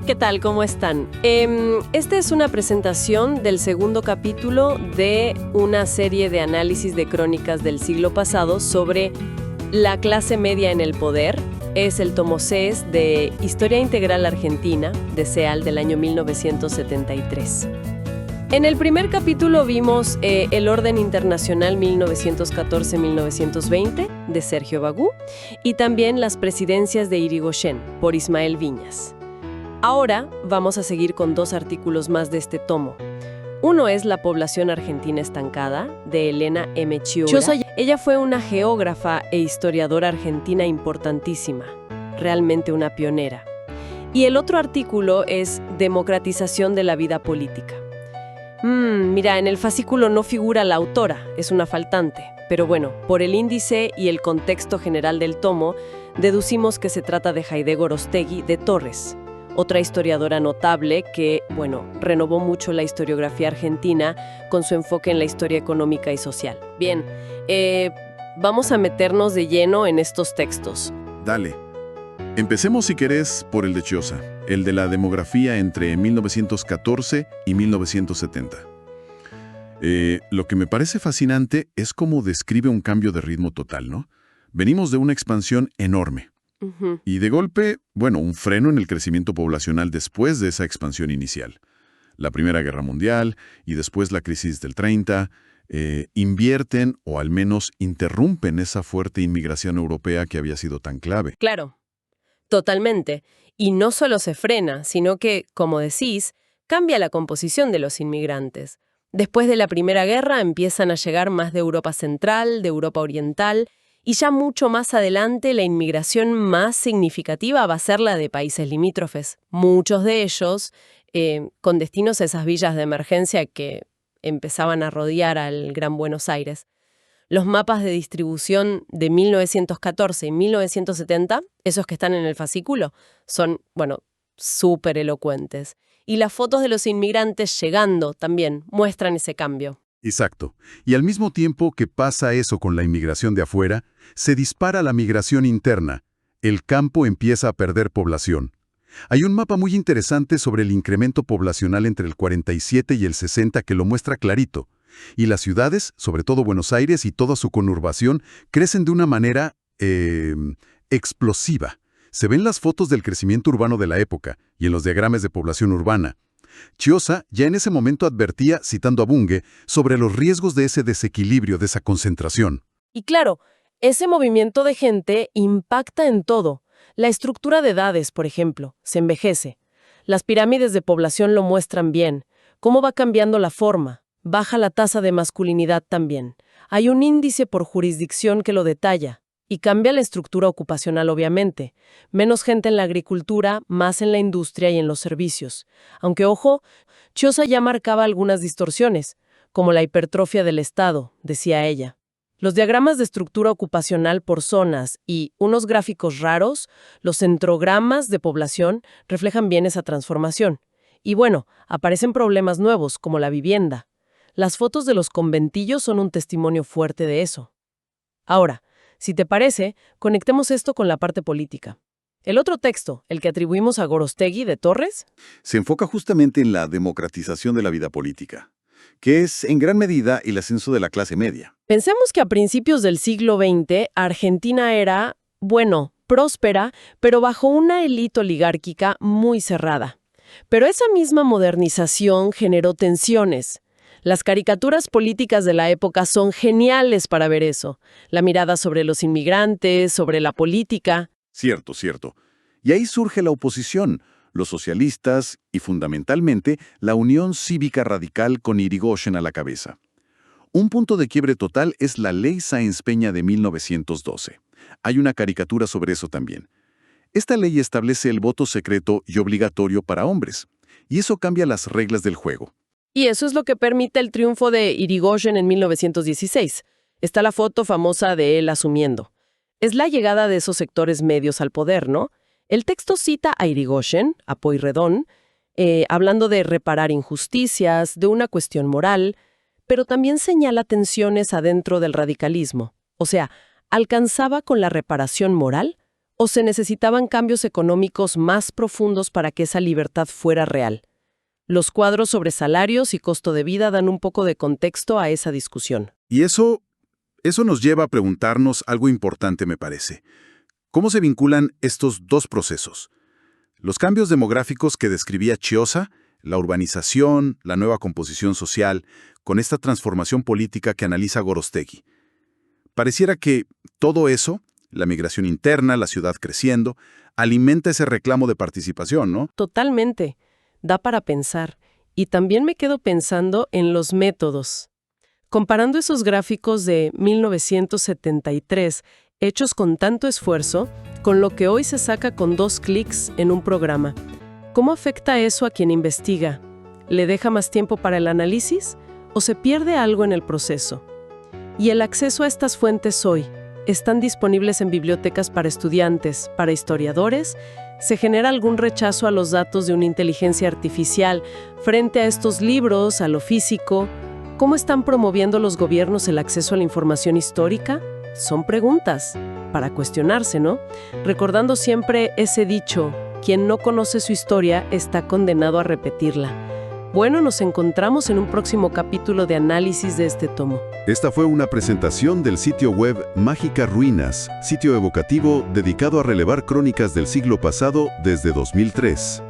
¿Qué tal? ¿Cómo están? Esta es una presentación del segundo capítulo de una serie de análisis de crónicas del siglo pasado sobre la clase media en el poder. Es el tomo 6 de Historia Integral Argentina, de SEAL, del año 1973. En el primer capítulo vimos El Orden Internacional 1914-1920, de Sergio Bagú, y también Las Presidencias de Irigoyen, por Ismael Viñas. Ahora vamos a seguir con dos artículos más de este tomo. Uno es La población argentina estancada, de Elena M. Chiura. Ella fue una geógrafa e historiadora argentina importantísima, realmente una pionera. Y el otro artículo es Democratización de la vida política. Mira, en el fascículo no figura la autora, es una faltante. Pero bueno, por el índice y el contexto general del tomo, deducimos que se trata de Haydé Gorostegui de Torres, otra historiadora notable que, renovó mucho la historiografía argentina con su enfoque en la historia económica y social. Bien, vamos a meternos de lleno en estos textos. Dale. Empecemos, si querés, por el de Chiosa, el de la demografía entre 1914 y 1970. Lo que me parece fascinante es cómo describe un cambio de ritmo total, ¿no? Venimos de una expansión enorme. Y de golpe, un freno en el crecimiento poblacional después de esa expansión inicial. La Primera Guerra Mundial y después la crisis del 30 invierten o al menos interrumpen esa fuerte inmigración europea que había sido tan clave. Claro, totalmente. Y no solo se frena, sino que, como decís, cambia la composición de los inmigrantes. Después de la Primera Guerra empiezan a llegar más de Europa Central, de Europa Oriental, y ya mucho más adelante la inmigración más significativa va a ser la de países limítrofes, muchos de ellos con destinos a esas villas de emergencia que empezaban a rodear al Gran Buenos Aires. Los mapas de distribución de 1914 y 1970, esos que están en el fascículo, son, súper elocuentes. Y las fotos de los inmigrantes llegando también muestran ese cambio. Exacto. Y al mismo tiempo que pasa eso con la inmigración de afuera, se dispara la migración interna. El campo empieza a perder población. Hay un mapa muy interesante sobre el incremento poblacional entre el 47 y el 60 que lo muestra clarito. Y las ciudades, sobre todo Buenos Aires y toda su conurbación, crecen de una manera explosiva. Se ven las fotos del crecimiento urbano de la época y en los diagramas de población urbana. Chiosa ya en ese momento advertía, citando a Bunge, sobre los riesgos de ese desequilibrio, de esa concentración. Y claro, ese movimiento de gente impacta en todo. La estructura de edades, por ejemplo, se envejece. Las pirámides de población lo muestran bien. Cómo va cambiando la forma. Baja la tasa de masculinidad también. Hay un índice por jurisdicción que lo detalla. Y cambia la estructura ocupacional, obviamente. Menos gente en la agricultura, más en la industria y en los servicios. Aunque, ojo, Chiosa ya marcaba algunas distorsiones, como la hipertrofia del Estado, decía ella. Los diagramas de estructura ocupacional por zonas y unos gráficos raros, los centrogramas de población, reflejan bien esa transformación. Y aparecen problemas nuevos, como la vivienda. Las fotos de los conventillos son un testimonio fuerte de eso. Ahora, si te parece, conectemos esto con la parte política. El otro texto, el que atribuimos a Gorostegui de Torres, se enfoca justamente en la democratización de la vida política, que es en gran medida el ascenso de la clase media. Pensemos que a principios del siglo XX, Argentina era, próspera, pero bajo una élite oligárquica muy cerrada. Pero esa misma modernización generó tensiones. Las caricaturas políticas de la época son geniales para ver eso. La mirada sobre los inmigrantes, sobre la política. Cierto. Y ahí surge la oposición, los socialistas y, fundamentalmente, la Unión Cívica Radical con Irigoyen a la cabeza. Un punto de quiebre total es la Ley Sáenz Peña de 1912. Hay una caricatura sobre eso también. Esta ley establece el voto secreto y obligatorio para hombres, y eso cambia las reglas del juego. Y eso es lo que permite el triunfo de Irigoyen en 1916. Está la foto famosa de él asumiendo. Es la llegada de esos sectores medios al poder, ¿no? El texto cita a Irigoyen, a Pueyrredón, hablando de reparar injusticias, de una cuestión moral, pero también señala tensiones adentro del radicalismo. O sea, ¿alcanzaba con la reparación moral ¿O se necesitaban cambios económicos más profundos para que esa libertad fuera real? Los cuadros sobre salarios y costo de vida dan un poco de contexto a esa discusión. Y eso nos lleva a preguntarnos algo importante, me parece. ¿Cómo se vinculan estos dos procesos? Los cambios demográficos que describía Chiosa, la urbanización, la nueva composición social, con esta transformación política que analiza Gorostegui. Pareciera que todo eso, la migración interna, la ciudad creciendo, alimenta ese reclamo de participación, ¿no? Totalmente. Da para pensar. Y también me quedo pensando en los métodos. Comparando esos gráficos de 1973, hechos con tanto esfuerzo, con lo que hoy se saca con 2 clics en un programa. ¿Cómo afecta eso a quien investiga? ¿Le deja más tiempo para el análisis o se pierde algo en el proceso? Y el acceso a estas fuentes hoy, ¿están disponibles en bibliotecas para estudiantes, para historiadores? ¿Se genera algún rechazo a los datos de una inteligencia artificial frente a estos libros, a lo físico? ¿Cómo están promoviendo los gobiernos el acceso a la información histórica? Son preguntas para cuestionarse, ¿no? Recordando siempre ese dicho, quien no conoce su historia está condenado a repetirla. Bueno, nos encontramos en un próximo capítulo de análisis de este tomo. Esta fue una presentación del sitio web Mágicas Ruinas, sitio evocativo dedicado a relevar crónicas del siglo pasado desde 2003.